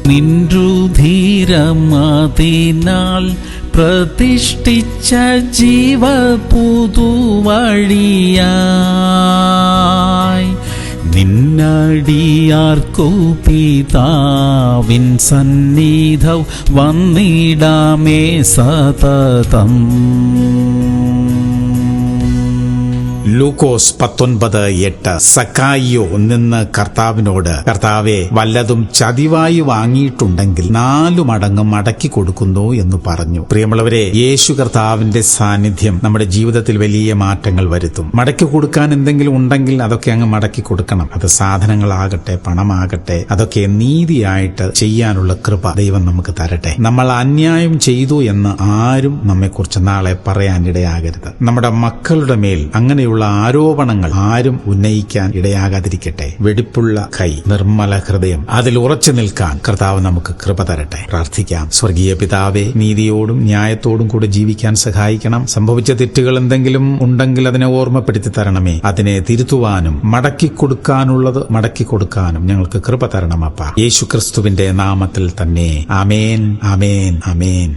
നിൻരുധിരമതിനാൽ പ്രതിഷ്ഠിച്ച ജീവപുതുവഴിയായി നിന്നടിയാർക്കു പിതാവിൻ സന്നിധൗ വന്നിടാമേ സതതം. ലൂക്കോസ് 19:8. സക്കായിയോ നിന്ന് കർത്താവിനോട്, കർത്താവേ, വല്ലതും ചതിവായി വാങ്ങിയിട്ടുണ്ടെങ്കിൽ 4 മടങ്ങ് മടക്കി കൊടുക്കുന്നു എന്ന് പറഞ്ഞു. പ്രിയമുള്ളവരെ, യേശു കർത്താവിന്റെ സാന്നിധ്യം നമ്മുടെ ജീവിതത്തിൽ വലിയ മാറ്റങ്ങൾ വരുത്തും. മടക്കി കൊടുക്കാൻ എന്തെങ്കിലും ഉണ്ടെങ്കിൽ അതൊക്കെ അങ്ങ് മടക്കി കൊടുക്കണം. അത് സാധനങ്ങളാകട്ടെ, പണമാകട്ടെ, അതൊക്കെ നീതിയായിട്ട് ചെയ്യാനുള്ള കൃപ ദൈവം നമുക്ക് തരട്ടെ. നമ്മൾ അന്യായം ചെയ്തു എന്ന് ആരും നമ്മെക്കുറിച്ച് നാളെ പറയാനിടയാകരുത്. നമ്മുടെ മക്കളുടെ മേൽ അങ്ങനെയുള്ള ആരോപണങ്ങൾ ആരും ഉന്നയിക്കാൻ ഇടയാകാതിരിക്കട്ടെ. വെടിപ്പുള്ള കൈ, നിർമ്മല ഹൃദയം, അതിൽ ഉറച്ചു നിൽക്കാൻ കർത്താവ് നമുക്ക് കൃപ തരട്ടെ. പ്രാർത്ഥിക്കാം. സ്വർഗീയ പിതാവേ, നീതിയോടും ന്യായത്തോടും കൂടെ ജീവിക്കാൻ സഹായിക്കണം. സംഭവിച്ച തെറ്റുകൾ എന്തെങ്കിലും ഉണ്ടെങ്കിൽ അതിനെ ഓർമ്മപ്പെടുത്തി തരണമേ. അതിനെ തിരുത്തുവാനും മടക്കിക്കൊടുക്കാനുള്ളത് മടക്കിക്കൊടുക്കാനും ഞങ്ങൾക്ക് കൃപ തരണം അപ്പാ. യേശു ക്രിസ്തുവിന്റെ നാമത്തിൽ തന്നെ. ആമേൻ, ആമേൻ, ആമേൻ.